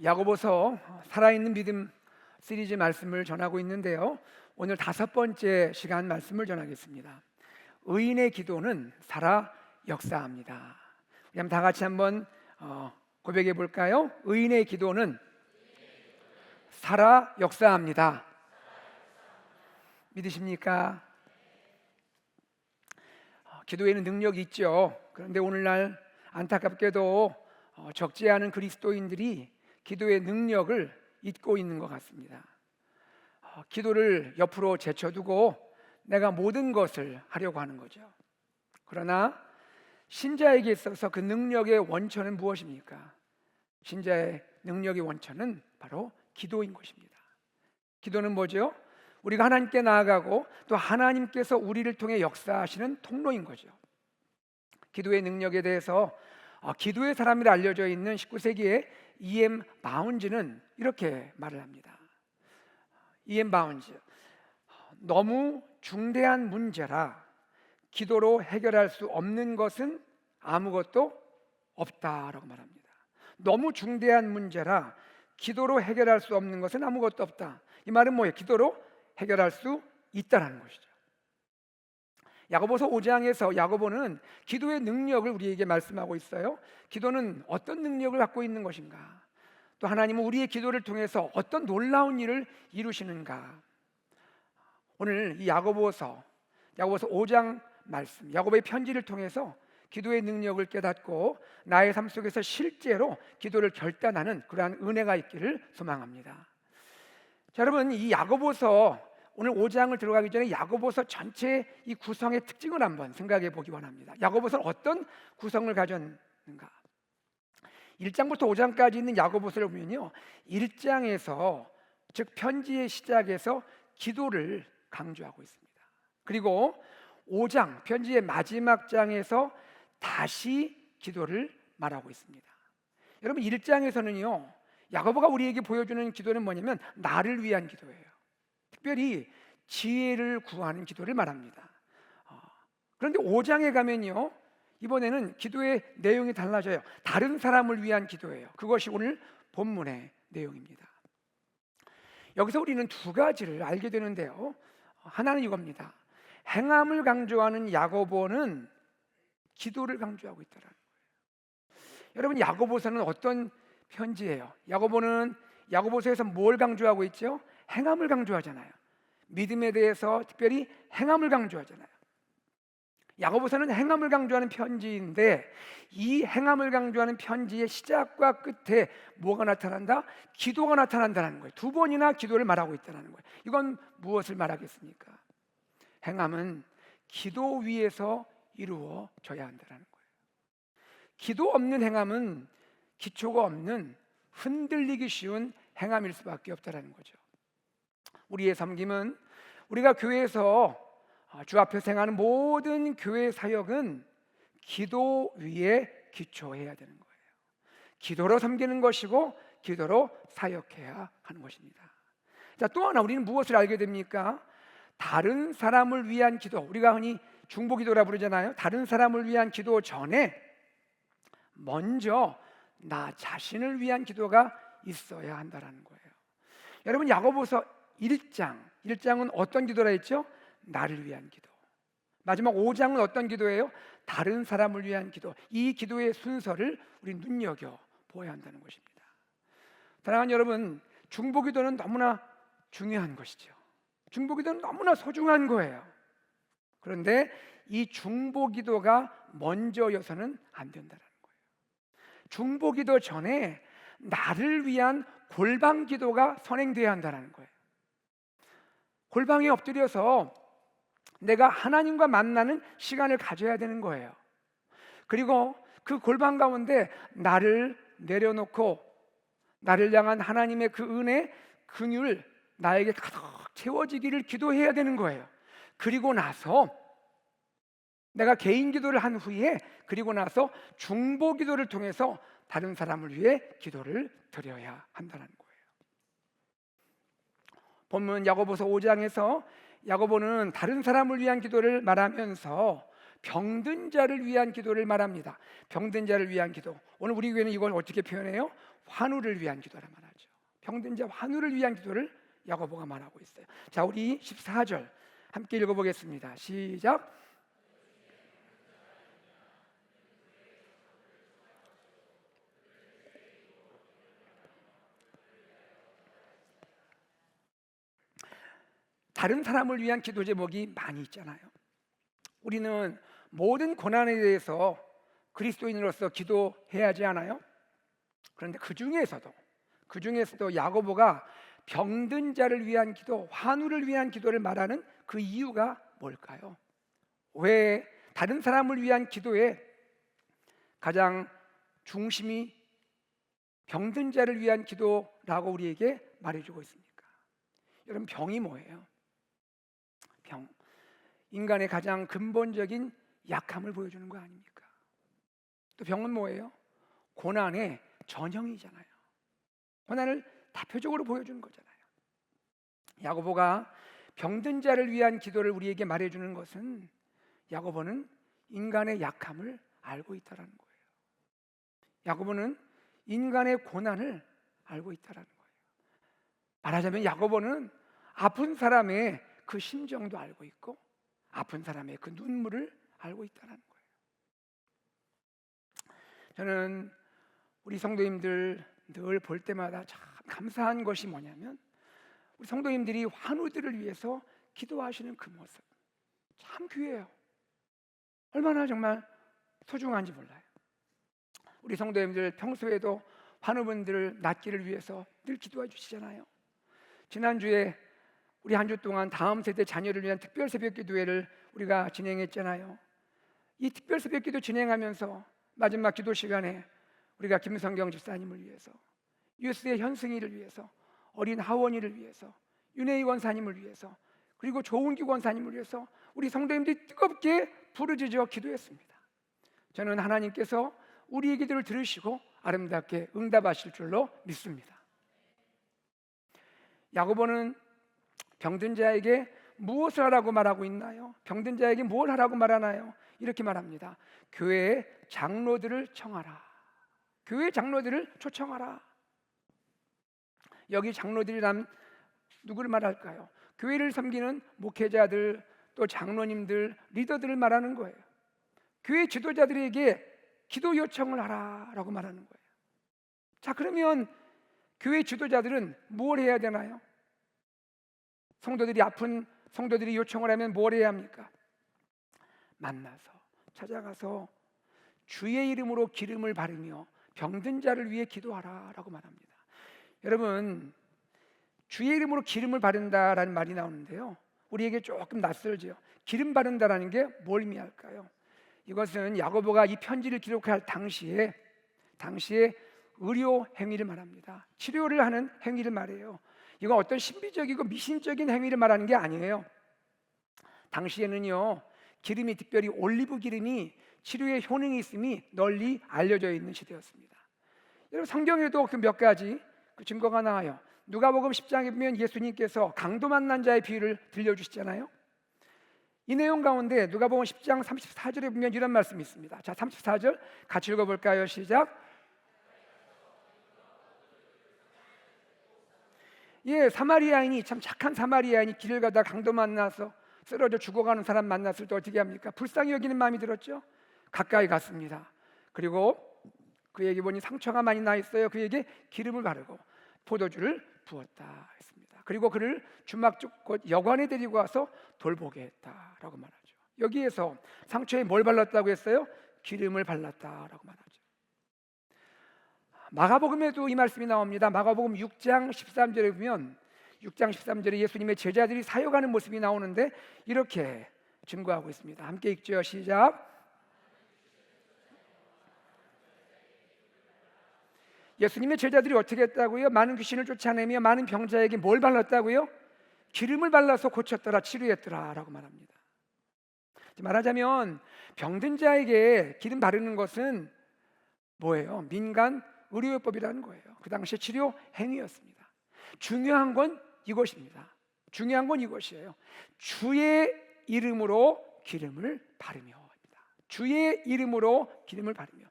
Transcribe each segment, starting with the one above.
야고보서 살아있는 믿음 시리즈 말씀을 전하고 있는데요. 오늘 5번째 시간 말씀을 전하겠습니다. 의인의 기도는 살아 역사합니다. 우리 한번 다 같이 한번 고백해 볼까요? 의인의 기도는 살아 역사합니다. 믿으십니까? 기도에는 능력이 있죠. 그런데 오늘날 안타깝게도 적지 않은 그리스도인들이 기도의 능력을 잊고 있는 것 같습니다. 기도를 옆으로 제쳐두고 내가 모든 것을 하려고 하는 거죠. 그러나 신자에게 있어서 그 능력의 원천은 무엇입니까? 신자의 능력의 원천은 바로 기도인 것입니다. 기도는 뭐죠? 우리가 하나님께 나아가고 또 하나님께서 우리를 통해 역사하시는 통로인 거죠. 기도의 능력에 대해서 기도의 사람이라 알려져 있는 19세기의 E.M. 바운즈는 이렇게 말을 합니다. E.M. 바운즈, 너무 중대한 문제라 기도로 해결할 수 없는 것은 아무것도 없다라고 말합니다. 너무 중대한 문제라 기도로 해결할 수 없는 것은 아무것도 없다. 이 말은 뭐예요? 기도로 해결할 수 있다라는 것이죠. 야고보서 5장에서 야고보는 기도의 능력을 우리에게 말씀하고 있어요. 기도는 어떤 능력을 갖고 있는 것인가? 또 하나님은 우리의 기도를 통해서 어떤 놀라운 일을 이루시는가? 오늘 이 야고보서 5장 말씀, 야고보의 편지를 통해서 기도의 능력을 깨닫고 나의 삶 속에서 실제로 기도를 결단하는 그러한 은혜가 있기를 소망합니다. 자, 여러분, 이 야고보서 오늘 5장을 들어가기 전에 야고보서 전체의 이 구성의 특징을 한번 생각해 보기 원합니다. 야고보서는 어떤 구성을 가졌는가? 1장부터 5장까지 있는 야고보서를 보면요, 1장에서 즉 편지의 시작에서 기도를 강조하고 있습니다. 그리고 5장 편지의 마지막 장에서 다시 기도를 말하고 있습니다. 여러분, 1장에서는요, 야고보가 우리에게 보여주는 기도는 뭐냐면 나를 위한 기도예요. 특별히 지혜를 구하는 기도를 말합니다. 그런데 5장에 가면요, 이번에는 기도의 내용이 달라져요. 다른 사람을 위한 기도예요. 그것이 오늘 본문의 내용입니다. 여기서 우리는 두 가지를 알게 되는데요, 하나는 이겁니다. 행함을 강조하는 야고보는 기도를 강조하고 있다는 거예요. 여러분, 야고보서는 어떤 편지예요? 야고보는 야고보서에서 뭘 강조하고 있죠? 행함을 강조하잖아요. 믿음에 대해서 특별히 행함을 강조하잖아요. 야고보서는 행함을 강조하는 편지인데 이 행함을 강조하는 편지의 시작과 끝에 뭐가 나타난다? 기도가 나타난다는 거예요. 두 번이나 기도를 말하고 있다는 거예요. 이건 무엇을 말하겠습니까? 행함은 기도 위에서 이루어져야 한다는 거예요. 기도 없는 행함은 기초가 없는 흔들리기 쉬운 행함일 수밖에 없다는 거죠. 우리의 섬김은, 우리가 교회에서 주 앞에서 행하는 모든 교회 사역은 기도 위에 기초해야 되는 거예요. 기도로 섬기는 것이고 기도로 사역해야 하는 것입니다. 자, 또 하나 우리는 무엇을 알게 됩니까? 다른 사람을 위한 기도, 우리가 흔히 중보기도라 부르잖아요. 다른 사람을 위한 기도 전에 먼저 나 자신을 위한 기도가 있어야 한다는 거예요. 여러분, 야고보서 1장은 어떤 기도라 했죠? 나를 위한 기도. 마지막 5장은 어떤 기도예요? 다른 사람을 위한 기도. 이 기도의 순서를 우리 눈여겨 보아야 한다는 것입니다. 사랑하는 여러분, 중보기도는 너무나 중요한 것이죠. 중보기도는 너무나 소중한 거예요. 그런데 이 중보기도가 먼저여서는 안 된다는 거예요. 중보기도 전에 나를 위한 골방기도가 선행돼야 한다는 거예요. 골방에 엎드려서 내가 하나님과 만나는 시간을 가져야 되는 거예요. 그리고 그 골방 가운데 나를 내려놓고 나를 향한 하나님의 그 은혜, 긍휼 나에게 가득 채워지기를 기도해야 되는 거예요. 그리고 나서 내가 개인 기도를 한 후에 그리고 나서 중보 기도를 통해서 다른 사람을 위해 기도를 드려야 한다는 거예요. 본문 야고보서 5장에서 야고보는 다른 사람을 위한 기도를 말하면서 병든 자를 위한 기도를 말합니다. 병든 자를 위한 기도. 오늘 우리 교회는 이걸 어떻게 표현해요? 환우를 위한 기도라 말하죠. 병든 자 환우를 위한 기도를 야고보가 말하고 있어요. 자, 우리 14절 함께 읽어보겠습니다. 시작. 다른 사람을 위한 기도 제목이 많이 있잖아요. 우리는 모든 고난에 대해서 그리스도인으로서 기도해야 하지 않아요? 그런데 그 중에서도 야고보가 병든 자를 위한 기도, 환우를 위한 기도를 말하는 그 이유가 뭘까요? 왜 다른 사람을 위한 기도에 가장 중심이 병든 자를 위한 기도라고 우리에게 말해주고 있습니까? 여러분, 병이 뭐예요? 병, 인간의 가장 근본적인 약함을 보여주는 거 아닙니까? 또 병은 뭐예요? 고난의 전형이잖아요. 고난을 대표적으로 보여주는 거잖아요. 야고보가 병든 자를 위한 기도를 우리에게 말해주는 것은 야고보는 인간의 약함을 알고 있다는 거예요. 야고보는 인간의 고난을 알고 있다는 거예요. 말하자면 야고보는 아픈 사람의 그 심정도 알고 있고 아픈 사람의 그 눈물을 알고 있다는 거예요. 저는 우리 성도님들 늘 볼 때마다 참 감사한 것이 뭐냐면 우리 성도님들이 환우들을 위해서 기도하시는 그 모습 참 귀해요. 얼마나 정말 소중한지 몰라요. 우리 성도님들 평소에도 환우분들을 낫기를 위해서 늘 기도해 주시잖아요. 지난주에 우리 한 주 동안 다음 세대 자녀를 위한 특별 새벽 기도회를 우리가 진행했잖아요. 이 특별 새벽 기도 진행하면서 마지막 기도 시간에 우리가 김성경 집사님을 위해서, 유스의 현승이를 위해서, 어린 하원이를 위해서, 윤혜희 권사님을 위해서, 그리고 조은기 권사님을 위해서 우리 성도님들이 뜨겁게 부르짖어 기도했습니다. 저는 하나님께서 우리의 기도를 들으시고 아름답게 응답하실 줄로 믿습니다. 야고보는 병든 자에게 무엇을 하라고 말하고 있나요? 병든 자에게 뭘 하라고 말하나요? 이렇게 말합니다. 교회의 장로들을 청하라. 교회 장로들을 초청하라. 여기 장로들이란 누구를 말할까요? 교회를 섬기는 목회자들, 또 장로님들, 리더들을 말하는 거예요. 교회 지도자들에게 기도 요청을 하라라고 말하는 거예요. 자, 그러면 교회 지도자들은 뭘 해야 되나요? 성도들이 아픈 성도들이 요청을 하면 뭘 해야 합니까? 만나서 찾아가서 주의 이름으로 기름을 바르며 병든 자를 위해 기도하라라고 말합니다. 여러분, 주의 이름으로 기름을 바른다라는 말이 나오는데요, 우리에게 조금 낯설죠. 기름 바른다라는 게 뭘 의미할까요? 이것은 야고보가 이 편지를 기록할 당시에 의료 행위를 말합니다. 치료를 하는 행위를 말해요. 이건 어떤 신비적이고 미신적인 행위를 말하는 게 아니에요. 당시에는요, 기름이, 특별히 올리브 기름이 치료의 효능이 있음이 널리 알려져 있는 시대였습니다. 여러분, 성경에도 그 몇 가지 그 증거가 나와요. 누가복음 10장에 보면 예수님께서 강도 만난 자의 비유를 들려주시잖아요. 이 내용 가운데 누가복음 10장 34절에 보면 이런 말씀이 있습니다. 자, 34절 같이 읽어볼까요? 시작. 예, 사마리아인이, 참 착한 사마리아인이 길을 가다 강도 만나서 쓰러져 죽어가는 사람 만났을 때 어떻게 합니까? 불쌍히 여기는 마음이 들었죠. 가까이 갔습니다. 그리고 그에게 보니 상처가 많이 나 있어요. 그에게 기름을 바르고 포도주를 부었다 했습니다. 그리고 그를 주막 곧 여관에 데리고 와서 돌보게 했다라고 말하죠. 여기에서 상처에 뭘 발랐다고 했어요? 기름을 발랐다라고 말하죠. 마가복음에도 이 말씀이 나옵니다. 마가복음 6장 13절에 보면 6장 13절에 예수님의 제자들이 사역하는 모습이 나오는데 이렇게 증거하고 있습니다. 함께 읽죠. 시작. 예수님의 제자들이 어떻게 했다고요? 많은 귀신을 쫓아내며 많은 병자에게 뭘 발랐다고요? 기름을 발라서 고쳤더라, 치료했더라 라고 말합니다. 말하자면 병든 자에게 기름 바르는 것은 뭐예요? 민간 의료요법이라는 거예요. 그 당시에 치료 행위였습니다. 중요한 건 이것입니다. 중요한 건 이것이에요. 주의 이름으로 기름을 바르며입니다. 주의 이름으로 기름을 바르며.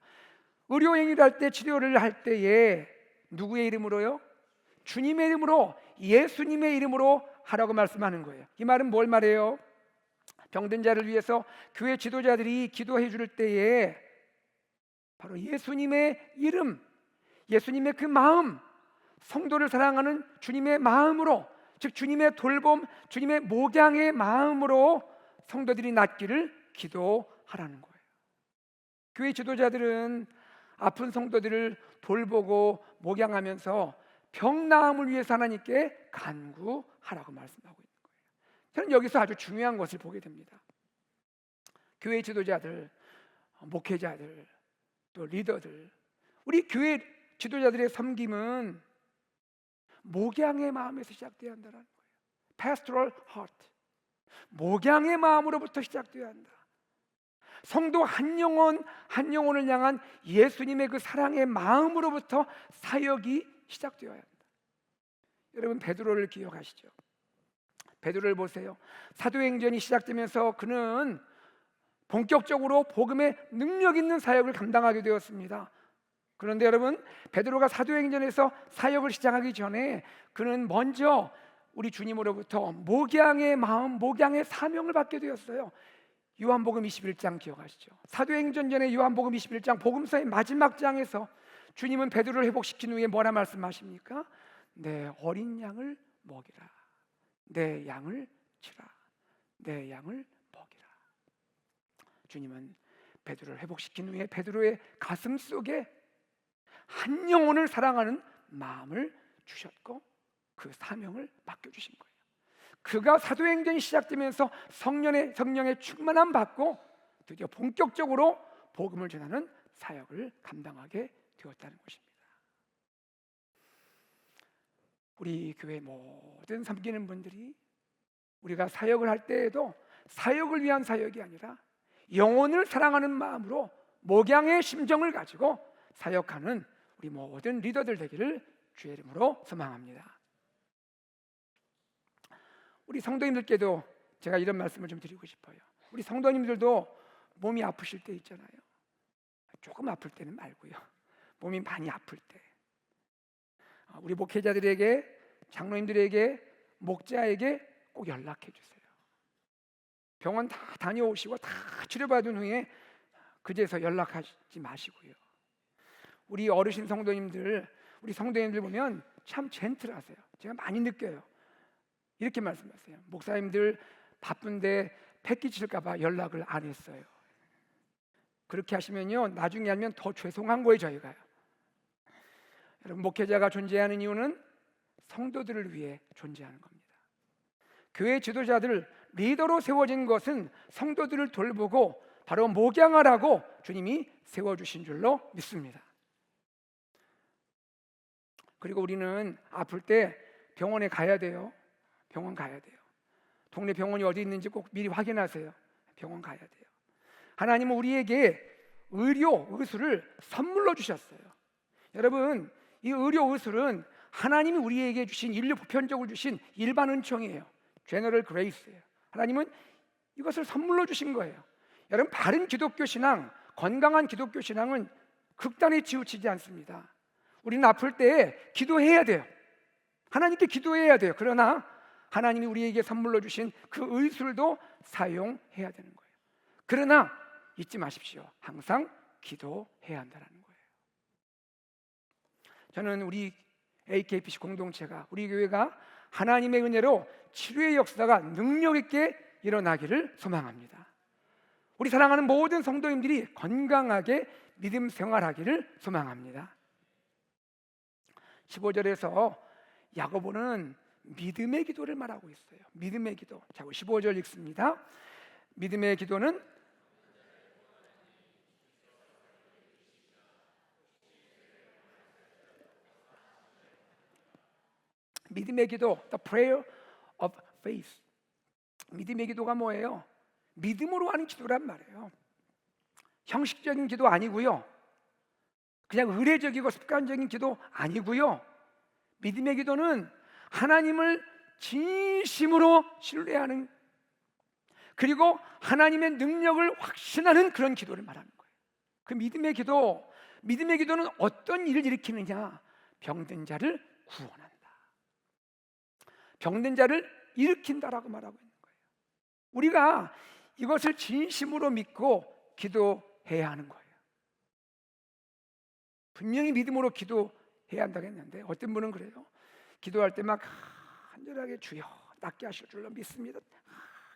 의료행위를 할 때, 치료를 할 때에 누구의 이름으로요? 주님의 이름으로, 예수님의 이름으로 하라고 말씀하는 거예요. 이 말은 뭘 말해요? 병든 자를 위해서 교회 지도자들이 기도해 줄 때에 바로 예수님의 이름, 예수님의 그 마음, 성도를 사랑하는 주님의 마음으로, 즉 주님의 돌봄, 주님의 목양의 마음으로 성도들이 낫기를 기도하라는 거예요. 교회 지도자들은 아픈 성도들을 돌보고 목양하면서 병 나음을 위해서 하나님께 간구하라고 말씀하고 있는 거예요. 저는 여기서 아주 중요한 것을 보게 됩니다. 교회 지도자들, 목회자들, 또 리더들, 우리 교회 지도자들의 섬김은 목양의 마음에서 시작되어야 한다는 거예요. Pastoral heart, 목양의 마음으로부터 시작되어야 한다. 성도 한 영혼을 향한 예수님의 그 사랑의 마음으로부터 사역이 시작되어야 한다. 여러분, 베드로를 기억하시죠? 베드로를 보세요. 사도행전이 시작되면서 그는 본격적으로 복음의 능력 있는 사역을 감당하게 되었습니다. 그런데 여러분, 베드로가 사도행전에서 사역을 시작하기 전에 그는 먼저 우리 주님으로부터 목양의 마음, 목양의 사명을 받게 되었어요. 요한복음 21장 기억하시죠? 사도행전 전에 요한복음 21장 복음서의 마지막 장에서 주님은 베드로를 회복시킨 후에 뭐라 말씀하십니까? 내 어린 양을 먹이라, 내 양을 치라, 내 양을 먹이라. 주님은 베드로를 회복시킨 후에 베드로의 가슴 속에 한 영혼을 사랑하는 마음을 주셨고 그 사명을 맡겨주신 거예요. 그가 사도행전이 시작되면서 성령의 충만함 받고 드디어 본격적으로 복음을 전하는 사역을 감당하게 되었다는 것입니다. 우리 교회 모든 섬기는 분들이 우리가 사역을 할 때에도 사역을 위한 사역이 아니라 영혼을 사랑하는 마음으로 목양의 심정을 가지고 사역하는 우리 모든 리더들 되기를 주의 이름으로 소망합니다. 우리 성도님들께도 제가 이런 말씀을 좀 드리고 싶어요. 우리 성도님들도 몸이 아프실 때 있잖아요. 조금 아플 때는 말고요. 몸이 많이 아플 때 우리 목회자들에게, 장로님들에게, 목자에게 꼭 연락해 주세요. 병원 다 다녀오시고 다 치료받은 후에 그제서 연락하지 마시고요. 우리 어르신 성도님들, 우리 성도님들 보면 참 젠틀하세요. 제가 많이 느껴요. 이렇게 말씀하세요. 목사님들 바쁜데 패기칠까 봐 연락을 안 했어요. 그렇게 하시면요, 나중에 알면 더 죄송한 거예요, 저희가요. 여러분, 목회자가 존재하는 이유는 성도들을 위해 존재하는 겁니다. 교회 지도자들, 리더로 세워진 것은 성도들을 돌보고 바로 목양하라고 주님이 세워주신 줄로 믿습니다. 그리고 우리는 아플 때 병원에 가야 돼요. 병원 가야 돼요. 동네 병원이 어디 있는지 꼭 미리 확인하세요. 병원 가야 돼요. 하나님은 우리에게 의료 의술을 선물로 주셨어요. 여러분, 이 의료 의술은 하나님이 우리에게 주신, 인류 보편적으로 주신 일반 은총이에요. 제너럴 그레이스예요. 하나님은 이것을 선물로 주신 거예요. 여러분, 바른 기독교 신앙, 건강한 기독교 신앙은 극단에 치우치지 않습니다. 우리는 아플 때 기도해야 돼요. 하나님께 기도해야 돼요. 그러나 하나님이 우리에게 선물로 주신 그 의술도 사용해야 되는 거예요. 그러나 잊지 마십시오. 항상 기도해야 한다는 거예요. 저는 우리 AKPC 공동체가, 우리 교회가 하나님의 은혜로 치료의 역사가 능력 있게 일어나기를 소망합니다. 우리 사랑하는 모든 성도님들이 건강하게 믿음 생활하기를 소망합니다. 15절에서 야고보는 믿음의 기도를 말하고 있어요. 믿음의 기도. 자, 15절 읽습니다. 믿음의 기도는 믿음의 기도, the prayer of faith. 믿음의 기도가 뭐예요? 믿음으로 하는 기도란 말이에요. 형식적인 기도 아니고요. 그냥 의례적이고 습관적인 기도 아니고요. 믿음의 기도는 하나님을 진심으로 신뢰하는, 그리고 하나님의 능력을 확신하는 그런 기도를 말하는 거예요. 그 믿음의 기도는 어떤 일을 일으키느냐? 병든 자를 구원한다, 병든 자를 일으킨다라고 말하고 있는 거예요. 우리가 이것을 진심으로 믿고 기도해야 하는 거예요. 분명히 믿음으로 기도해야 한다고 했는데 어떤 분은 그래요. 기도할 때 막 간절하게 주여 낫게 하실 줄로 믿습니다.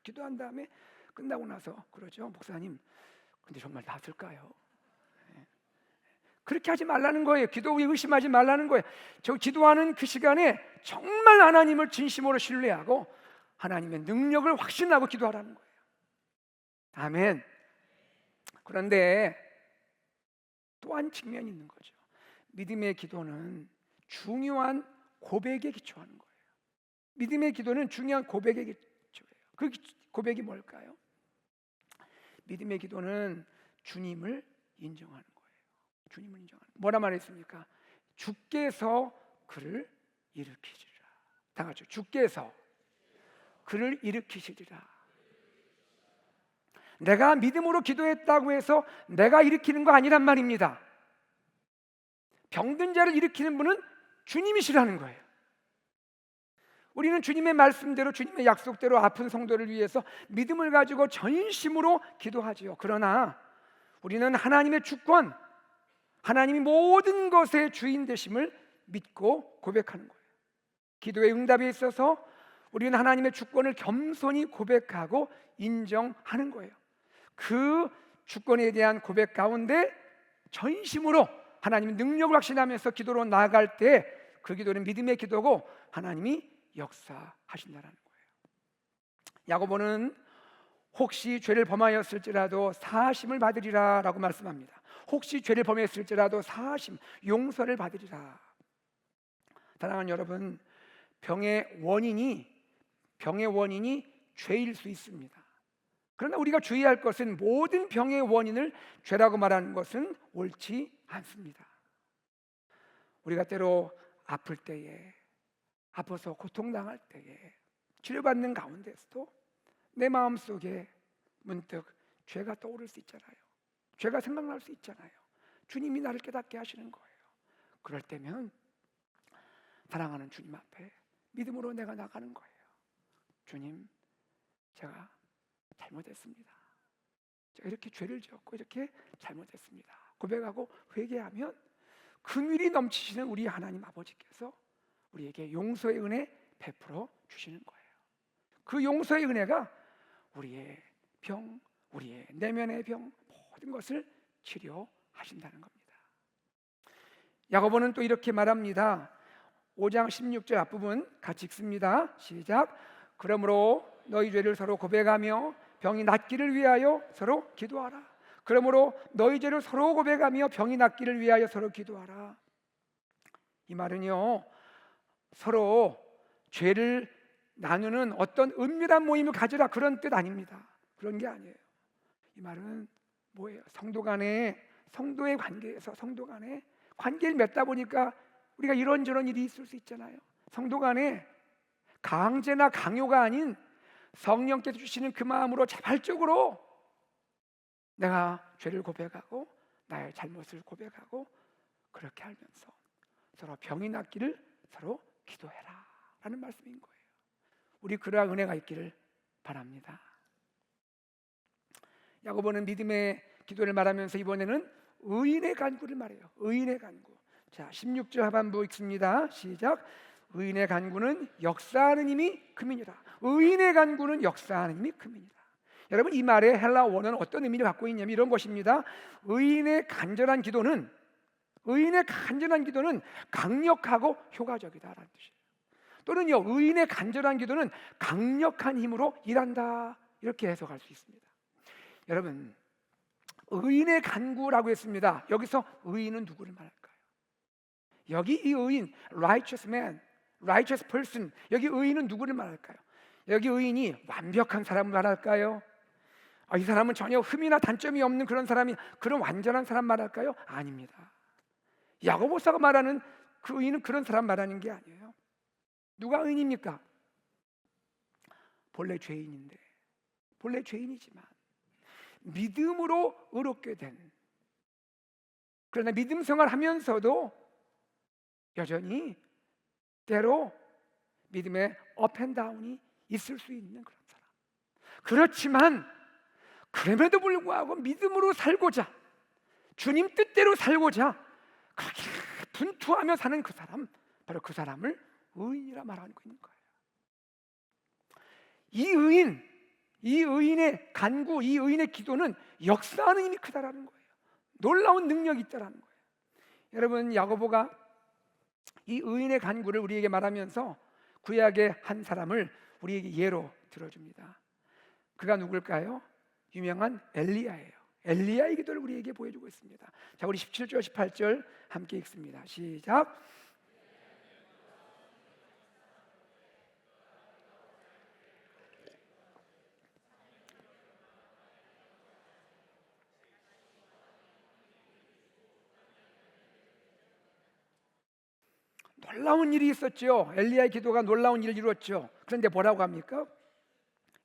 기도한 다음에 끝나고 나서 그러죠. 목사님, 근데 정말 낫을까요? 그렇게 하지 말라는 거예요. 기도 후에 의심하지 말라는 거예요. 저 기도하는 그 시간에 정말 하나님을 진심으로 신뢰하고 하나님의 능력을 확신하고 기도하라는 거예요. 아멘. 그런데 또 한 측면이 있는 거죠. 믿음의 기도는 중요한 고백에 기초하는 거예요. 믿음의 기도는 중요한 고백에 기초해요. 그 고백이 뭘까요? 믿음의 기도는 주님을 인정하는 거예요. 주님을 인정하는. 뭐라 말했습니까? 주께서 그를 일으키시리라. 다 같이 주께서 그를 일으키시리라. 내가 믿음으로 기도했다고 해서 내가 일으키는 거 아니란 말입니다. 병든 자를 일으키는 분은 주님이시라는 거예요. 우리는 주님의 말씀대로, 주님의 약속대로 아픈 성도를 위해서 믿음을 가지고 전심으로 기도하지요. 그러나 우리는 하나님의 주권, 하나님이 모든 것의 주인 되심을 믿고 고백하는 거예요. 기도의 응답에 있어서 우리는 하나님의 주권을 겸손히 고백하고 인정하는 거예요. 그 주권에 대한 고백 가운데 전심으로 하나님의 능력을 확신하면서 기도로 나아갈 때 그 기도는 믿음의 기도고 하나님이 역사하신다는 거예요. 야고보는 혹시 죄를 범하였을지라도 사하심을 받으리라 라고 말씀합니다. 혹시 죄를 범했을지라도 사하심, 용서를 받으리라. 사랑하는 여러분, 병의 원인이 죄일 수 있습니다. 그러나 우리가 주의할 것은 모든 병의 원인을 죄라고 말하는 것은 옳지 않습니다. 우리가 때로 아플 때에, 아파서 고통당할 때에, 치료받는 가운데서도 내 마음속에 문득 죄가 떠오를 수 있잖아요. 죄가 생각날 수 있잖아요. 주님이 나를 깨닫게 하시는 거예요. 그럴 때면 사랑하는 주님 앞에 믿음으로 내가 나가는 거예요. 주님, 제가 잘못했습니다. 제가 이렇게 죄를 지었고 이렇게 잘못했습니다. 고백하고 회개하면 긍휼이 넘치시는 우리 하나님 아버지께서 우리에게 용서의 은혜 베풀어 주시는 거예요. 그 용서의 은혜가 우리의 병, 우리의 내면의 병, 모든 것을 치료하신다는 겁니다. 야고보는 또 이렇게 말합니다. 5장 16절 앞부분 같이 읽습니다. 시작. 그러므로 너희 죄를 서로 고백하며 병이 낫기를 위하여 서로 기도하라. 그러므로 너희 죄를 서로 고백하며 병이 낫기를 위하여 서로 기도하라. 이 말은요, 서로 죄를 나누는 어떤 은밀한 모임을 가지라 그런 뜻 아닙니다. 그런 게 아니에요. 이 말은 뭐예요? 성도의 관계에서 성도 간에 관계를 맺다 보니까 우리가 이런저런 일이 있을 수 있잖아요. 성도 간에 강제나 강요가 아닌 성령께서 주시는 그 마음으로 자발적으로 내가 죄를 고백하고 나의 잘못을 고백하고 그렇게 하면서 서로 병이 낫기를 서로 기도해라 라는 말씀인 거예요. 우리 그러한 은혜가 있기를 바랍니다. 야고보는 믿음의 기도를 말하면서 이번에는 의인의 간구를 말해요. 의인의 간구. 자, 16절 하반부 읽습니다. 시작. 의인의 간구는 역사하는 힘이 크미니라. 의인의 간구는 역사하는 힘이 크미니라. 여러분, 이 말의 헬라 원어는 어떤 의미를 갖고 있냐면 이런 것입니다. 의인의 간절한 기도는 강력하고 효과적이다라는 뜻이에요. 또는요, 의인의 간절한 기도는 강력한 힘으로 일한다, 이렇게 해석할 수 있습니다. 여러분, 의인의 간구라고 했습니다. 여기서 의인은 누구를 말할까요? 여기 이 의인, righteous man, righteous person, 여기 의인은 누구를 말할까요? 여기 의인이 완벽한 사람을 말할까요? 이 사람은 전혀 흠이나 단점이 없는 그런 사람이, 그런 완전한 사람 말할까요? 아닙니다. 야고보서가 말하는 그 의인은 그런 사람 말하는 게 아니에요. 누가 의인입니까? 본래 죄인인데 본래 죄인이지만 믿음으로 의롭게 된, 그러나 믿음 생활하면서도 여전히 때로 믿음의 업앤다운이 있을 수 있는 그런 사람. 그렇지만 그럼에도 불구하고 믿음으로 살고자, 주님 뜻대로 살고자 그렇게 분투하며 사는 그 사람, 바로 그 사람을 의인이라 말하고 있는 거예요. 이 의인의 간구, 이 의인의 기도는 역사하는 힘이 크다라는 거예요. 놀라운 능력이 있다라는 거예요. 여러분, 야고보가 이 의인의 간구를 우리에게 말하면서 구약의 한 사람을 우리에게 예로 들어줍니다. 그가 누굴까요? 유명한 엘리야예요. 엘리야의 기도를 우리에게 보여주고 있습니다. 자, 우리 17절 18절 함께 읽습니다. 시작. 놀라운 일이 있었죠. 엘리야의 기도가 놀라운 일을 이루었죠. 그런데 뭐라고 합니까?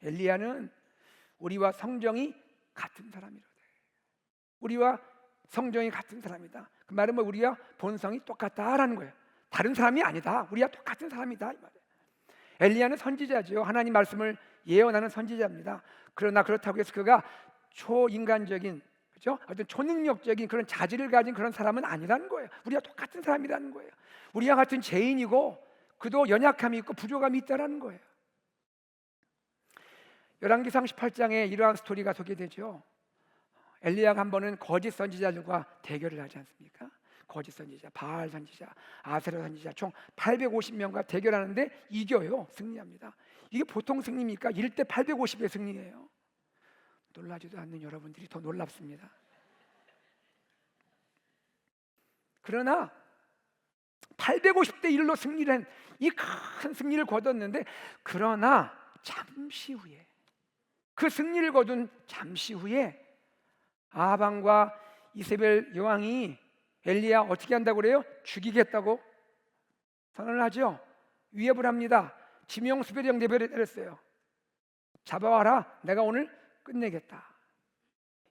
엘리야는 우리와 성정이 같은 사람이로다. 우리와 성정이 같은 사람이다. 그 말은 뭐 우리와 본성이 똑같다라는 거예요. 다른 사람이 아니다. 우리와 똑같은 사람이다 이 말이에요. 엘리야는 선지자죠. 하나님 말씀을 예언하는 선지자입니다. 그러나 그렇다고 해서 그가 초인간적인, 그렇죠? 어떤 초능력적인 그런 자질을 가진 그런 사람은 아니라는 거예요. 우리와 똑같은 사람이라는 거예요. 우리와 같은 죄인이고 그도 연약함이 있고 부족함이 있다라는 거예요. 열왕기상 18장에 이러한 스토리가 소개되죠. 엘리야가 한 번은 거짓 선지자들과 대결을 하지 않습니까? 거짓 선지자, 바알 선지자, 아세라 선지자 총 850명과 대결하는데 이겨요. 승리합니다. 이게 보통 승리입니까? 1대 850의 승리예요. 놀라지도 않는 여러분들이 더 놀랍습니다. 그러나 850대 1로 승리를 한 이 큰 승리를 거뒀는데, 그러나 잠시 후에, 그 승리를 거둔 잠시 후에 아합왕과 이세벨 여왕이 엘리야 어떻게 한다고 그래요? 죽이겠다고 선언을 하죠. 위협을 합니다. 지명수배령 내버려 내렸어요. 잡아와라, 내가 오늘 끝내겠다.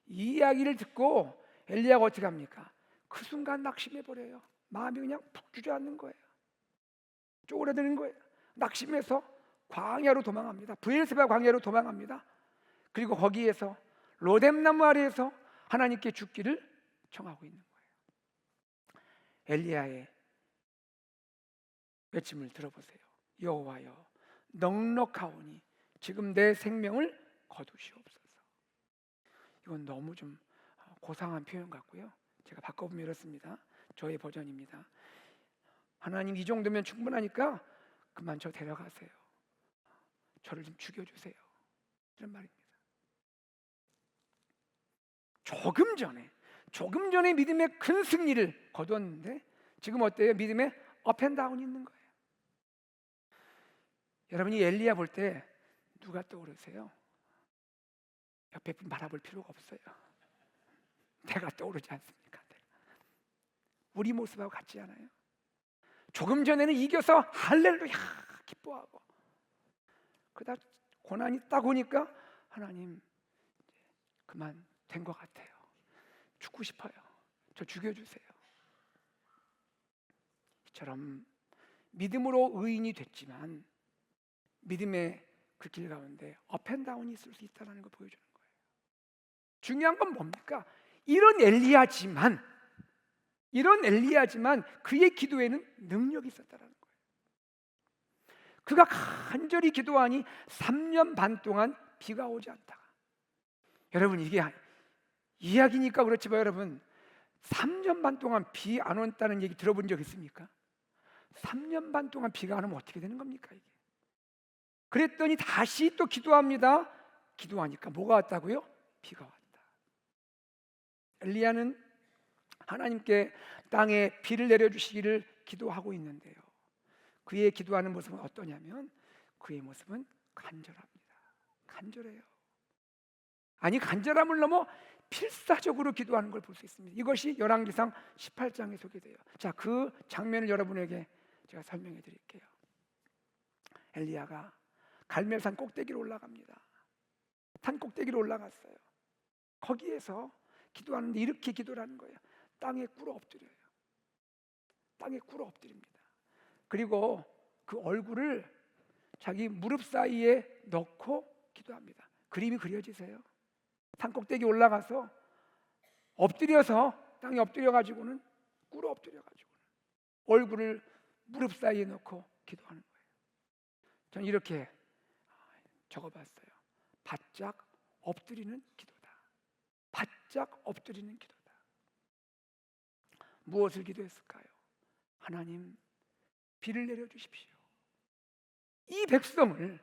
이 이야기를 듣고 엘리야가 어떻게 합니까? 그 순간 낙심해버려요. 마음이 그냥 푹 주저앉는 거예요. 쪼그라드는 거예요. 낙심해서 광야로 도망합니다. 브엘세바 광야로 도망합니다. 그리고 거기에서 로뎀나무 아래에서 하나님께 죽기를 청하고 있는 거예요. 엘리야의 외침을 들어보세요. 여호와여, 넉넉하오니 지금 내 생명을 거두시옵소서. 이건 너무 좀 고상한 표현 같고요. 제가 바꿔보면 이렇습니다. 저의 버전입니다. 하나님, 이 정도면 충분하니까 그만 저 데려가세요. 저를 좀 죽여주세요. 이런 말입니다. 조금 전에 믿음의 큰 승리를 거두었는데 지금 어때요? 믿음의 업앤다운이 있는 거예요. 여러분이 엘리야 볼 때 누가 떠오르세요? 옆에 분 바라볼 필요가 없어요. 내가 떠오르지 않습니까? 우리 모습하고 같지 않아요? 조금 전에는 이겨서 할렐루야 기뻐하고, 그러다 고난이 딱 오니까 하나님 그만 된 것 같아요. 죽고 싶어요. 저 죽여주세요. 이처럼 믿음으로 의인이 됐지만 믿음의 그 길 가운데 업앤다운이 있을 수 있다는 걸 보여주는 거예요. 중요한 건 뭡니까? 이런 엘리야지만 그의 기도에는 능력이 있었다는 거예요. 그가 간절히 기도하니 3년 반 동안 비가 오지 않다가, 여러분 이게 이야기니까 그렇지만 여러분 3년 반 동안 비 안 온다는 얘기 들어본 적 있습니까? 3년 반 동안 비가 안 오면 어떻게 되는 겁니까 이게? 그랬더니 다시 또 기도합니다. 기도하니까 뭐가 왔다고요? 비가 왔다. 엘리야는 하나님께 땅에 비를 내려주시기를 기도하고 있는데요, 그의 기도하는 모습은 어떠냐면 그의 모습은 간절합니다. 간절해요. 아니, 간절함을 넘어 필사적으로 기도하는 걸 볼 수 있습니다. 이것이 열왕기상 18장에 소개돼요. 자, 그 장면을 여러분에게 제가 설명해 드릴게요. 엘리야가 갈멜산 꼭대기로 올라갑니다. 산 꼭대기로 올라갔어요. 거기에서 기도하는데 이렇게 기도를 하는 거예요. 땅에 꿇어 엎드려요. 땅에 꿇어 엎드립니다. 그리고 그 얼굴을 자기 무릎 사이에 넣고 기도합니다. 그림이 그려지세요? 산 꼭대기 올라가서 엎드려서 땅에 엎드려 가지고는 꿇어 엎드려 가지고는 얼굴을 무릎 사이에 넣고 기도하는 거예요. 저는 이렇게 적어봤어요. 바짝 엎드리는 기도다. 바짝 엎드리는 기도다. 무엇을 기도했을까요? 하나님, 비를 내려주십시오. 이 백성을,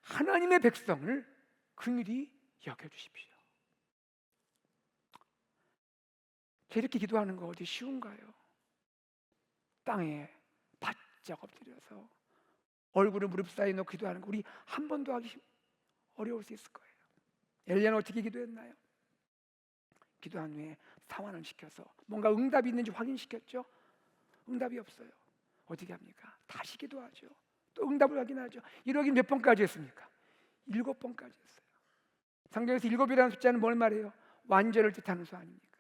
하나님의 백성을 긍휼히 여겨주십시오. 이렇게 기도하는 거 어디 쉬운가요? 땅에 바짝 엎드려서 얼굴을 무릎 사이에 놓고 기도하는 거 우리 한 번도 하기 어려울 수 있을 거예요. 엘리야는 어떻게 기도했나요? 기도한 후에 상환을 시켜서 뭔가 응답이 있는지 확인시켰죠. 응답이 없어요. 어떻게 합니까? 다시 기도하죠. 또 응답을 확인하죠. 이러긴 몇 번까지 했습니까? 7번까지 했어요. 성경에서 7이라는 숫자는 뭘 말해요? 완전을 뜻하는 수 아닙니까?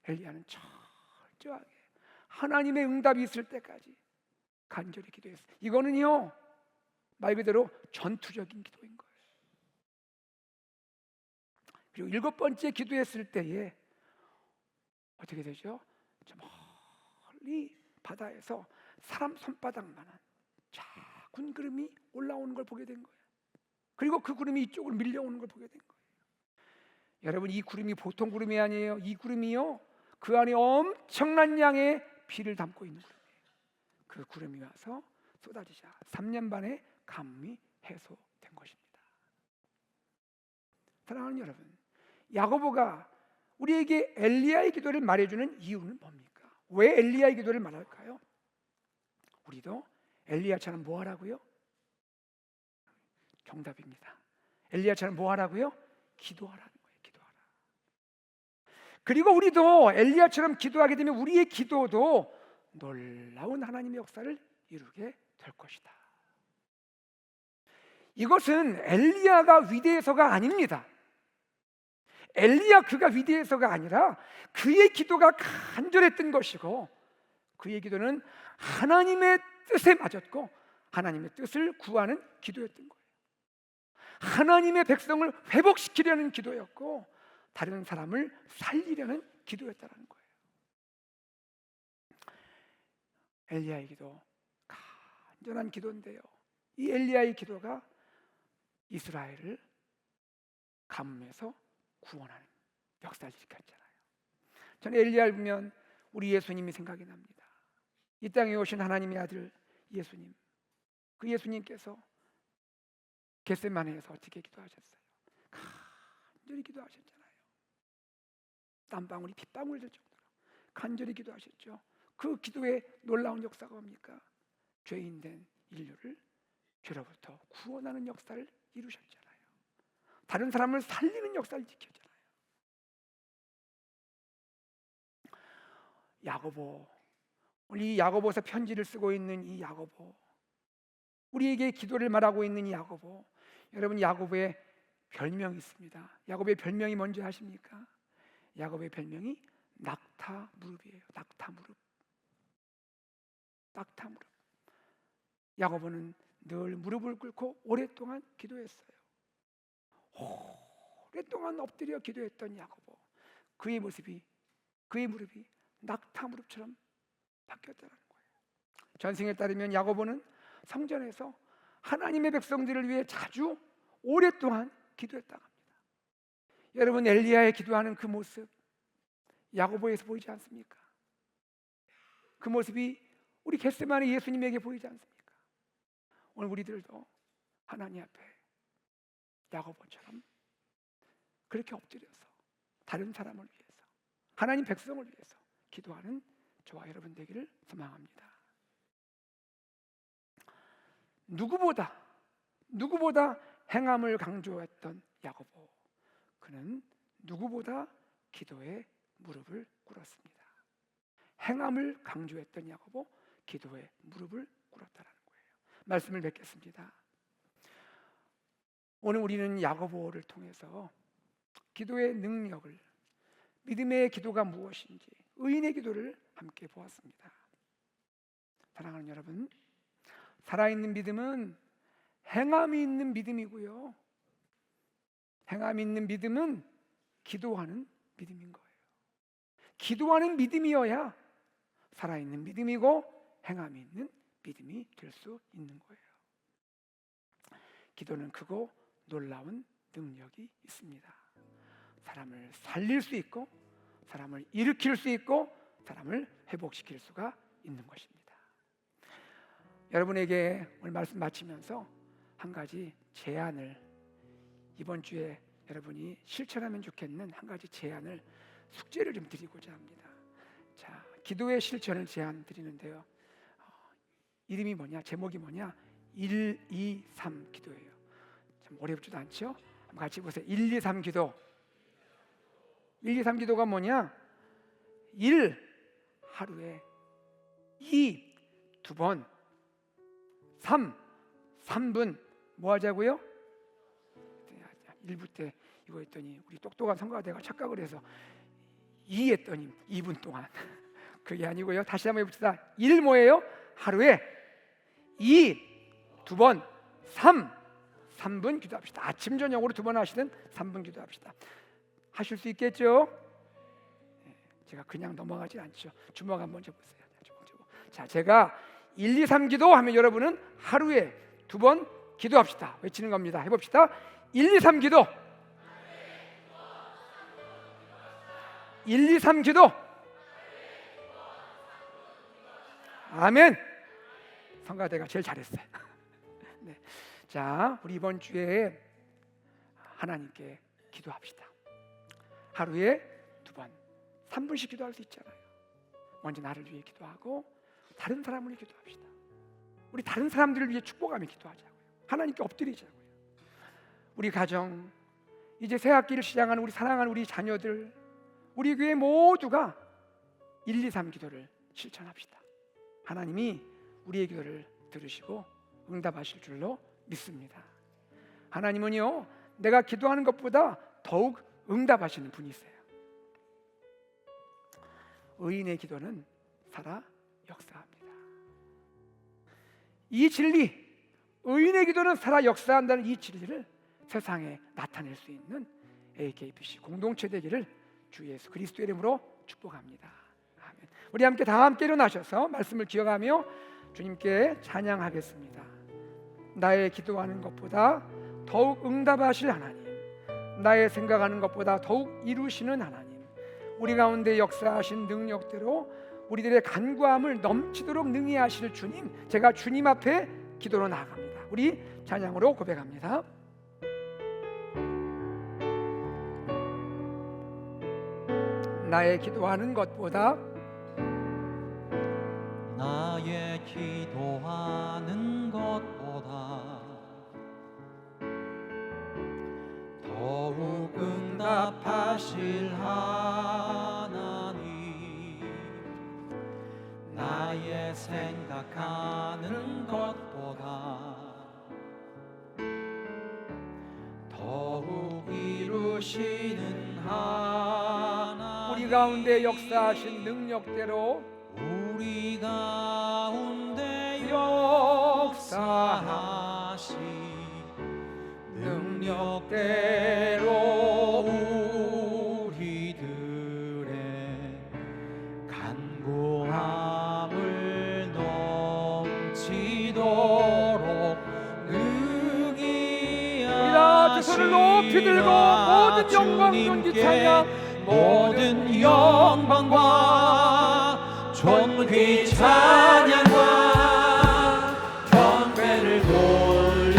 엘리야는 철저하게 하나님의 응답이 있을 때까지 간절히 기도했어요. 이거는요, 말 그대로 전투적인 기도인 거예요. 그리고 7번째 기도했을 때에 어떻게 되죠? 저 멀리 바다에서 사람 손바닥만한 작은 구름이 올라오는 걸 보게 된 거예요. 그리고 그 구름이 이쪽으로 밀려오는 걸 보게 된 거예요. 여러분, 이 구름이 보통 구름이 아니에요. 이 구름이요, 그 안에 엄청난 양의 비를 담고 있는 구름이에요. 그 구름이 와서 쏟아지자 3년 반의 가뭄이 해소된 것입니다. 사랑하는 여러분, 야고보가 우리에게 엘리야의 기도를 말해주는 이유는 뭡니까? 왜 엘리야의 기도를 말할까요? 우리도 엘리야처럼 뭐 하라고요? 정답입니다. 엘리야처럼 뭐 하라고요? 기도하라는 거예요. 기도하라. 그리고 우리도 엘리야처럼 기도하게 되면 우리의 기도도 놀라운 하나님의 역사를 이루게 될 것이다. 이것은 엘리야가 위대해서가 아닙니다. 엘리야 그가 위대해서가 아니라 그의 기도가 간절했던 것이고, 그의 기도는 하나님의 뜻에 맞았고 하나님의 뜻을 구하는 기도였던 거예요. 하나님의 백성을 회복시키려는 기도였고 다른 사람을 살리려는 기도였다는 거예요. 엘리야의 기도, 간절한 기도인데요, 이 엘리야의 기도가 이스라엘을 가뭄에서 구원하는 역사를 일으켰잖아요. 저는 엘리야를 보면 우리 예수님이 생각이 납니다. 이 땅에 오신 하나님의 아들 예수님, 그 예수님께서 겟세마네에서 어떻게 기도하셨어요? 간절히 기도하셨잖아요. 땀방울이 핏방울 될 정도로 간절히 기도하셨죠. 그 기도의 놀라운 역사가 뭡니까? 죄인된 인류를 죄로부터 구원하는 역사를 이루셨잖아요. 다른 사람을 살리는 역사를 지켰잖아요. 야고보, 우리 야고보서 편지를 쓰고 있는 이 야고보, 우리에게 기도를 말하고 있는 이 야고보, 여러분, 야고보의 별명이 있습니다. 야고보의 별명이 뭔지 아십니까? 야고보의 별명이 낙타 무릎이에요. 낙타 무릎. 낙타 무릎. 야고보는 늘 무릎을 꿇고 오랫동안 기도했어요. 오랫동안 엎드려 기도했던 야고보, 그의 모습이, 그의 무릎이 낙타 무릎처럼 바뀌었다는 거예요. 전승에 따르면 야고보는 성전에서 하나님의 백성들을 위해 자주 오랫동안 기도했다고 합니다. 여러분, 엘리야의 기도하는 그 모습 야고보에서 보이지 않습니까? 그 모습이 우리 겟세마네 예수님에게 보이지 않습니까? 오늘 우리들도 하나님 앞에 야고보처럼 그렇게 엎드려서 다른 사람을 위해서, 하나님 백성을 위해서 기도하는 저와 여러분 되기를 소망합니다. 누구보다 행함을 강조했던 야고보, 그는 누구보다 기도에 무릎을 꿇었습니다. 행함을 강조했던 야고보, 기도에 무릎을 꿇었다는 거예요. 말씀을 맺겠습니다. 오늘 우리는 야고보를 통해서 기도의 능력을, 믿음의 기도가 무엇인지, 의인의 기도를 함께 보았습니다. 사랑하는 여러분, 살아있는 믿음은 행함이 있는 믿음이고요, 행함이 있는 믿음은 기도하는 믿음인 거예요. 기도하는 믿음이어야 살아있는 믿음이고 행함이 있는 믿음이 될 수 있는 거예요. 기도는 크고 놀라운 능력이 있습니다. 사람을 살릴 수 있고, 사람을 일으킬 수 있고, 사람을 회복시킬 수가 있는 것입니다. 여러분에게 오늘 말씀 마치면서 한 가지 제안을, 이번 주에 여러분이 실천하면 좋겠는 한 가지 제안을, 숙제를 좀 드리고자 합니다. 자, 기도의 실천을 제안 드리는데요, 이름이 뭐냐, 제목이 뭐냐, 1, 2, 3 기도예요. 참 어렵지도 않죠? 한번 같이 보세요. 1, 2, 3 기도. 1, 2, 3 기도가 뭐냐? 1, 하루에 2, 2번, 3, 3분 뭐 하자고요? 1부 때 이거 했더니 우리 똑똑한 성가대가 착각을 해서 2 했더니 2분 동안 그게 아니고요. 다시 한번 해봅시다. 1 뭐예요? 하루에 2, 2번, 3분 기도합시다. 아침 저녁으로 2번 하시든 3분 기도합시다. 하실 수 있겠죠? 제가 그냥 넘어가지 않죠. 주먹 한번 줘보세요. 자, 제가 1, 2, 3 기도 하면 여러분은 하루에 2번 기도합시다. 외치는 겁니다. 해봅시다. 1, 2, 3 기도. 1, 2, 3 기도. 아멘. 성가대가 제일 잘했어요. 네. 자, 우리 이번 주에 하나님께 기도합시다. 하루에 2번, 3분씩 기도할 수 있잖아요. 먼저 나를 위해 기도하고 다른 사람을 위해 기도합시다. 우리 다른 사람들을 위해 축복하며 기도하자고요. 하나님께 엎드리자고요. 우리 가정, 이제 새 학기를 시작하는 우리 사랑하는 우리 자녀들, 우리 교회 모두가 1, 2, 3 기도를 실천합시다. 하나님이 우리의 기도를 들으시고 응답하실 줄로 믿습니다. 하나님은요, 내가 기도하는 것보다 더욱 응답하시는 분이세요. 의인의 기도는 살아 역사합니다. 이 진리, 의인의 기도는 살아 역사한다는 이 진리를 세상에 나타낼 수 있는 AKBC 공동체 되기를 주 예수 그리스도의 이름으로 축복합니다. 아멘. 우리 함께 다 함께 일어나셔서 말씀을 기억하며 주님께 찬양하겠습니다. 나의 기도하는 것보다 더욱 응답하실 하나님, 나의 생각하는 것보다 더욱 이루시는 하나님, 우리 가운데 역사하신 능력대로 우리들의 간구함을 넘치도록 능히 하실 주님, 제가 주님 앞에 기도로 나아갑니다. 우리 찬양으로 고백합니다. 나의 기도하는 것보다, 나의 기도하는 것보다 더욱 응답하실 하나님, 나의 생각하는 것보다 더욱 이루시는 하나님, 우리 가운데 역사하신 능력대로 우리 가운데 역사하신 능력대로 우리들의 간구함을 넘치도록 능히 우리가 두 손을 높이 들고 모든 영광 존귀 찬양, 모든 영광과 존귀 찬양과 경배를 돌릴지어다.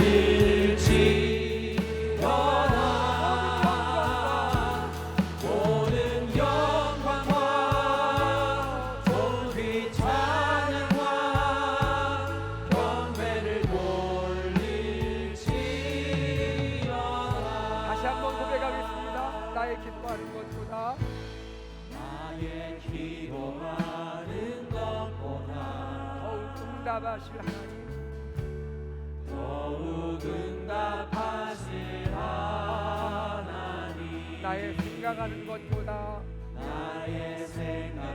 모든 영광과 존귀 찬양과 경배를 돌릴지어다. 다시 한번 고백하겠습니다. 나의 기도하는 것보다, 나의 기도하는 것보다 더욱 응답하실 하나님, 더욱 응답하실 하나님 나의 생각하는 것보다 나의 생각